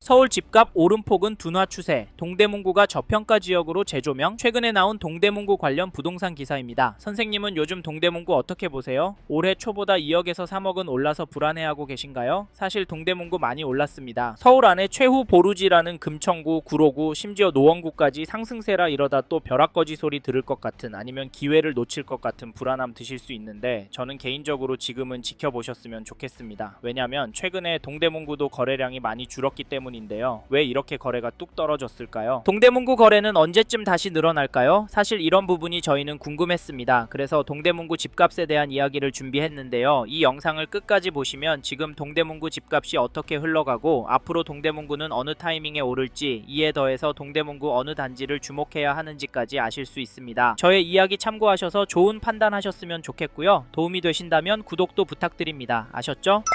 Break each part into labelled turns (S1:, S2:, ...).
S1: 서울 집값 오름폭은 둔화 추세, 동대문구가 저평가 지역으로 재조명. 최근에 나온 동대문구 관련 부동산 기사입니다. 선생님은 요즘 동대문구 어떻게 보세요? 올해 초보다 2억에서 3억은 올라서 불안해하고 계신가요? 사실 동대문구 많이 올랐습니다. 서울 안에 최후 보루지라는 금천구, 구로구, 심지어 노원구까지 상승세라 이러다 또 벼락거지 소리 들을 것 같은, 아니면 기회를 놓칠 것 같은 불안함 드실 수 있는데, 저는 개인적으로 지금은 지켜보셨으면 좋겠습니다. 왜냐면 최근에 동대문구도 거래량이 많이 줄었기 때문인데요. 왜 이렇게 거래가 뚝 떨어졌을까요? 동대문구 거래는 언제쯤 다시 늘어날까요? 사실 이런 부분이 저희는 궁금했습니다. 그래서 동대문구 집값에 대한 이야기를 준비했는데요. 이 영상을 끝까지 보시면 지금 동대문구 집값이 어떻게 흘러가고 앞으로 동대문구는 어느 타이밍에 오를지, 이에 더해서 동대문구 어느 단지를 주목해야 하는지까지 아실 수 있습니다. 저의 이야기 참고하셔서 좋은 판단하셨으면 좋겠고요. 도움이 되신다면 구독도 부탁드립니다. 아셨죠?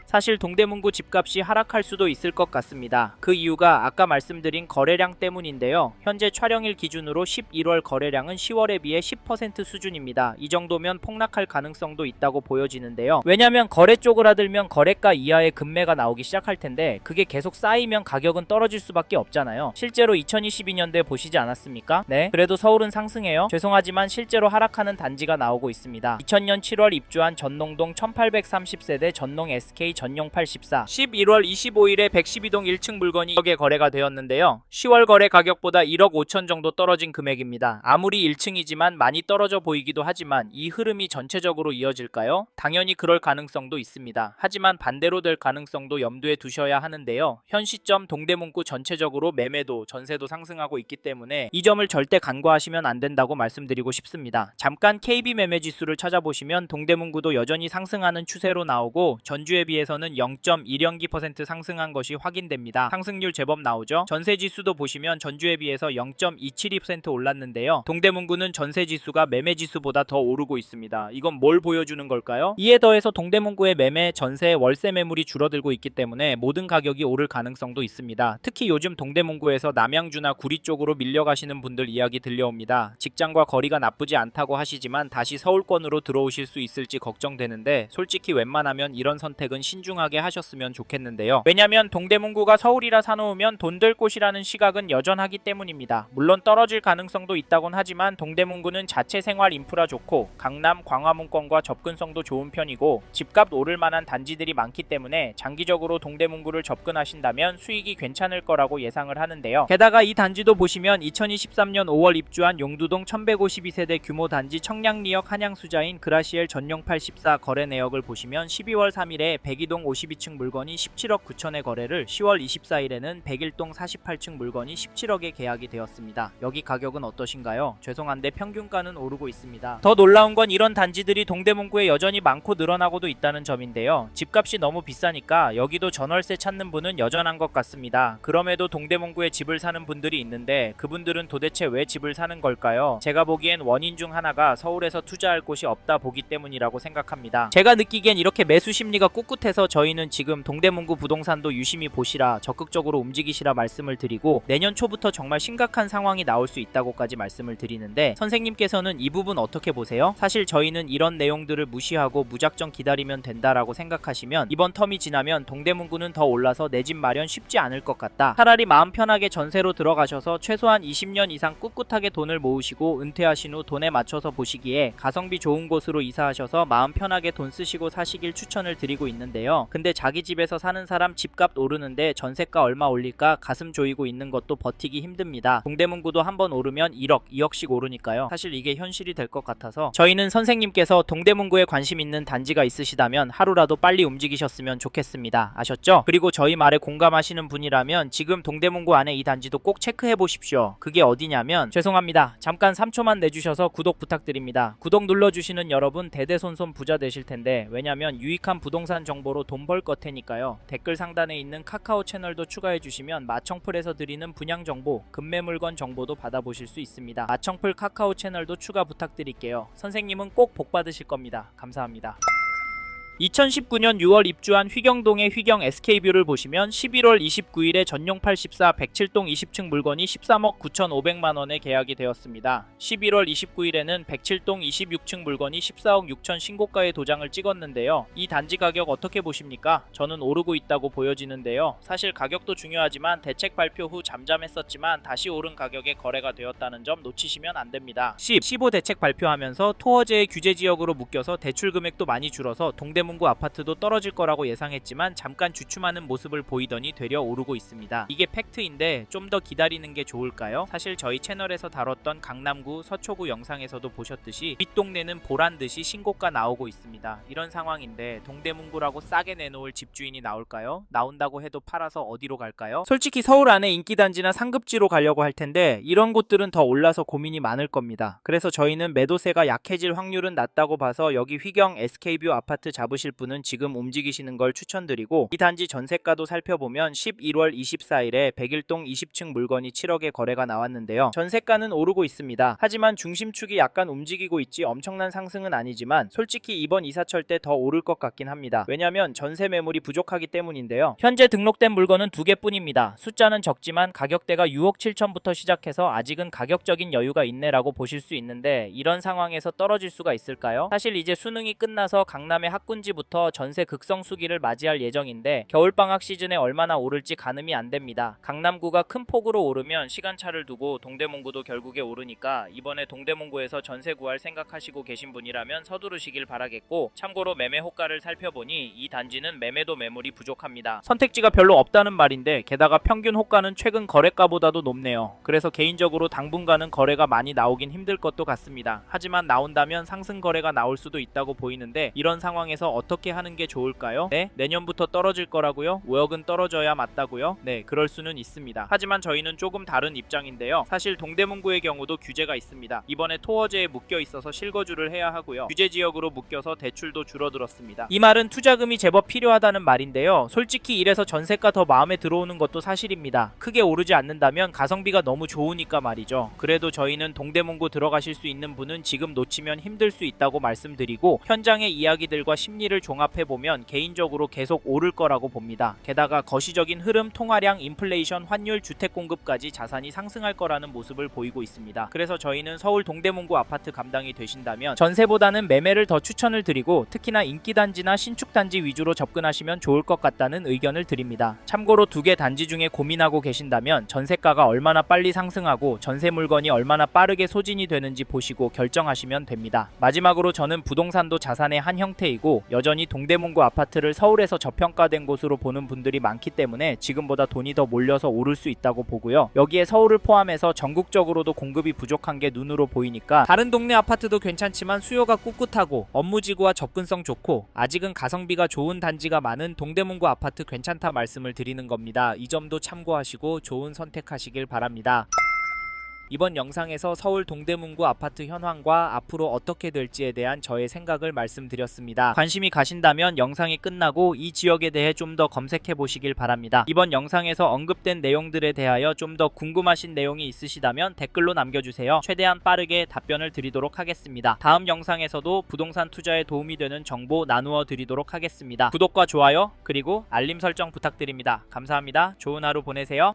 S1: 사실 동대문구 집값이 하락할 수도 있을 것 같습니다. 그 이유가 아까 말씀드린 거래량 때문인데요. 현재 촬영일 기준으로 11월 거래량은 10월에 비해 10% 수준입니다. 이 정도면 폭락할 가능성도 있다고 보여지는데요. 왜냐면 거래 쪼그라들면 거래가 이하의 급매가 나오기 시작할 텐데, 그게 계속 쌓이면 가격은 떨어질 수밖에 없잖아요. 실제로 2022년도에 보시지 않았습니까? 네, 그래도 서울은 상승해요. 죄송하지만 실제로 하락하는 단지가 나오고 있습니다. 2000년 7월 입주한 전농동 1830세대 전농 SK 전용 84, 11월 25일에 112동 1층 물건이 1억에 거래가 되었는데요. 10월 거래 가격보다 1억 5천 정도 떨어진 금액입니다. 아무리 1층이지만 많이 떨어져 보이기도 하지만 이 흐름이 전체적으로 이어질까요? 당연히 그럴 가능성도 있습니다. 하지만 반대로 될 가능성도 염두에 두셔야 하는데요. 현 시점 동대문구 전체적으로 매매도 전세도 상승하고 있기 때문에 이 점을 절대 간과하시면 안 된다고 말씀드리고 싶습니다. 잠깐 KB 매매 지수를 찾아보시면 동대문구도 여전히 상승하는 추세로 나오고, 전주에 비해서는 0.1연기% 상승한 것이 확인됩니다. 상승률 제법 나오죠? 전세지수도 보시면 전주에 비해서 0.272% 올랐는데요. 동대문구는 전세지수가 매매지수보다 더 오르고 있습니다. 이건 뭘 보여주는 걸까요? 이에 더해서 동대문구의 매매, 전세, 월세 매물이 줄어들고 있기 때문에 모든 가격이 오를 가능성도 있습니다. 특히 요즘 동대문구에서 남양주나 구리 쪽으로 밀려가시는 분들 이야기 들려옵니다. 직장과 거리가 나쁘지 않다고 하시지만 다시 서울권으로 들어오실 수 있을지 걱정되는데, 솔직히 웬만하면 이런 선택은 신중하게 하셨으면 좋겠는데요. 왜냐면 동대문구가 서울이라 사놓으면 돈 될 곳이라는 시각은 여전하기 때문입니다. 물론 떨어질 가능성도 있다곤 하지만 동대문구는 자체 생활 인프라 좋고 강남, 광화문권과 접근성도 좋은 편이고 집값 오를 만한 단지들이 많기 때문에 장기적으로 동대문구를 접근하신다면 수익이 괜찮을 거라고 예상을 하는데요. 게다가 이 단지도 보시면 2023년 5월 입주한 용두동 1152세대 규모 단지 청량리역 한양수자인 그라시엘 전용 84 거래 내역을 보시면 12월 3일에 102동 52층 물건이 17억 9천에 거래를, 10월 24일에는 101동 48층 물건이 17억에 계약이 되었습니다. 여기 가격은 어떠신가요? 죄송한데 평균가는 오르고 있습니다. 더 놀라운 건 이런 단지들이 동대문구에 여전히 많고 늘어나고도 있다는 점인데요. 집값이 너무 비싸니까 여기도 전월세 찾는 분은 여전한 것 같습니다. 그럼에도 동대문구에 집을 사는 분들이 있는데 그분들은 도대체 왜 집을 사는 걸까요? 제가 보기엔 원인 중 하나가 서울에서 투자할 곳이 없다 보기 때문이라고 생각합니다. 제가 느끼기엔 이렇게 매수 심리가 꿋꿋해서 저희는 지금 동대문구 부동산도 유심히 보시라, 적극적으로 움직이시라 말씀을 드리고, 내년 초부터 정말 심각한 상황이 나올 수 있다고까지 말씀을 드리는데, 선생님께서는 이 부분 어떻게 보세요? 사실 저희는 이런 내용들을 무시하고 무작정 기다리면 된다라고 생각하시면 이번 텀이 지나면 동대문구는 더 올라서 내 집 마련 쉽지 않을 것 같다. 차라리 마음 편하게 전세로 들어가셔서 최소한 20년 이상 꿋꿋하게 돈을 모으시고 은퇴하신 후 돈에 맞춰서 보시기에 가성비 좋은 곳으로 이사하셔서 마음 편하게 돈 쓰시고 사시길 추천을 드리고 있는데요. 근데 자기 집에서 사는 사람 집값 오르는데 전세가 얼마 올릴까 가슴 조이고 있는 것도 버티기 힘듭니다. 동대문구도 한번 오르면 1억, 2억씩 오르니까요. 사실 이게 현실이 될 것 같아서 저희는 선생님께서 동대문구에 관심 있는 단지가 있으시다면 하루라도 빨리 움직이셨으면 좋겠습니다. 아셨죠? 그리고 저희 말에 공감하시는 분이라면 지금 동대문구 안에 이 단지도 꼭 체크해 보십시오. 그게 어디냐면, 죄송합니다. 잠깐 3초만 내주셔서 구독 부탁드립니다. 구독 눌러주시는 여러분 대대손손 부자 되실 텐데, 왜냐면 유익한 부동산 정보로 돈 벌 것 테니까요. 댓글 상단에 있는 카카오 채널도 추가해 주시면 마청풀에서 드리는 분양 정보, 급매 물건 정보도 받아보실 수 있습니다. 마청풀 카카오 채널도 추가 부탁드릴게요. 선생님은 꼭 복 받으실 겁니다. 감사합니다. 2019년 6월 입주한 휘경동의 휘경 SK뷰를 보시면 11월 29일에 전용 84 107동 20층 물건이 13억 9,500만원에 계약이 되었습니다. 11월 29일에는 107동 26층 물건이 14억 6천 신고가의 도장을 찍었는데요. 이 단지 가격 어떻게 보십니까? 저는 오르고 있다고 보여지는데요. 사실 가격도 중요하지만 대책 발표 후 잠잠했었지만 다시 오른 가격에 거래가 되었다는 점 놓치시면 안 됩니다. 15 대책 발표하면서 토어제의 규제 지역으로 묶여서 대출 금액도 많이 줄어서 동대문구 아파트도 떨어질 거라고 예상했지만 잠깐 주춤하는 모습을 보이더니 되려 오르고 있습니다. 이게 팩트인데 좀 더 기다리는 게 좋을까요? 사실 저희 채널에서 다뤘던 강남구, 서초구 영상에서도 보셨듯이 윗동네는 보란듯이 신고가 나오고 있습니다. 이런 상황인데 동대문구라고 싸게 내놓을 집주인이 나올까요? 나온다고 해도 팔아서 어디로 갈까요? 솔직히 서울 안에 인기단지나 상급지로 가려고 할 텐데 이런 곳들은 더 올라서 고민이 많을 겁니다. 그래서 저희는 매도세가 약해질 확률은 낮다고 봐서 여기 휘경 SK뷰 아파트 잡으실 분은 지금 움직이시는 걸 추천드리고, 이 단지 전세가도 살펴보면 11월 24일에 101동 20층 물건이 7억에 거래가 나왔는데요. 전세가는 오르고 있습니다. 하지만 중심축이 약간 움직이고 있지 엄청난 상승은 아니지만 솔직히 이번 이사철 때 더 오를 것 같긴 합니다. 왜냐면 전세 매물이 부족하기 때문인데요. 현재 등록된 물건은 2개뿐입니다. 숫자는 적지만 가격대가 6억 7천부터 시작해서 아직은 가격적인 여유가 있네라고 보실 수 있는데, 이런 상황에서 떨어질 수가 있을까요? 사실 이제 수능이 끝나서 강남의 학군지부터 전세 극성수기를 맞이할 예정인데 겨울방학 시즌에 얼마나 오를지 가늠이 안 됩니다. 강남구가 큰 폭으로 오르면 시간차를 두고 동대문구도 결국에 오르니까 이번에 동대문구에서 전세 구할 생각하시고 계신 분이라면 서두르시길 바라겠고, 참고로 매매 호가를 살펴보니 이 단지는 매매도 매물이 부족합니다. 선택지가 별로 없다는 말인데 게다가 평균 호가는 최근 거래가보다도 높네요. 그래서 개인적으로 당분간은 거래가 많이 나오긴 힘들 것도 같습니다. 하지만 나온다면 상승 거래가 나올 수도 있다고 보이는데 이런 상황에서 어떻게 하는 게 좋을까요? 네? 내년부터 떨어질 거라고요? 5억은 떨어져야 맞다고요? 네, 그럴 수는 있습니다. 하지만 저희는 조금 다른 입장인데요. 사실 동대문구의 경우도 규제가 있습니다. 이번에 토어제에 묶여 있어서 실거주를 해야 하고요. 규제 지역으로 묶여서 대출도 줄어들었습니다. 이 말은 투자금이 제법 필요하다는 말인데요. 솔직히 이래서 전세가 더 마음에 들어오는 것도 사실입니다. 크게 오르지 않는다면 가성비가 너무 좋으니까 말이죠. 그래도 저희는 동대문구 들어가실 수 있는 분은 지금 놓치면 힘들 수 있다고 말씀드리고, 현장의 이야기들과 심리를 종합해보면 개인적으로 계속 오를 거라고 봅니다. 게다가 거시적인 흐름, 통화량, 인플레이션, 환율, 주택 공급까지 자산이 상승할 거라는 모습을 보이고 있습니다. 그래서 저희는 서울 동대문구 아파트 감당이 되신다면 전세보다는 매매를 더 추천을 드리고, 특히나 인기단지나 신축단지 위주로 접근하시면 좋을 것 같다는 의견을 드립니다. 참고로 2개 단지 중에 고민하고 계신다면 전세가가 얼마나 빨리 상승하고 전세 물건이 얼마나 빠르게 소진이 되는지 보시고 결정하시면 됩니다. 마지막으로 저는 부동산도 자산의 한 형태이고 여전히 동대문구 아파트를 서울에서 저평가된 곳으로 보는 분들이 많기 때문에 지금보다 돈이 더 몰려서 오를 수 있다고 보고요. 여기에 서울을 포함해서 전국적으로도 공급이 부족한 게 눈으로 보이니까 다른 동네 아파트도 괜찮지만 수요가 꿋꿋하고 업무지구와 접근성 좋고 아직은 가성비가 좋은 단지가 많은 동대문구 아파트 괜찮다 말씀을 드리는 겁니다. 이 점도 참고하시고 좋은 선택하시길 바랍니다. 이번 영상에서 서울 동대문구 아파트 현황과 앞으로 어떻게 될지에 대한 저의 생각을 말씀드렸습니다. 관심이 가신다면 영상이 끝나고 이 지역에 대해 좀 더 검색해 보시길 바랍니다. 이번 영상에서 언급된 내용들에 대하여 좀 더 궁금하신 내용이 있으시다면 댓글로 남겨주세요. 최대한 빠르게 답변을 드리도록 하겠습니다. 다음 영상에서도 부동산 투자에 도움이 되는 정보 나누어 드리도록 하겠습니다. 구독과 좋아요 그리고 알림 설정 부탁드립니다. 감사합니다. 좋은 하루 보내세요.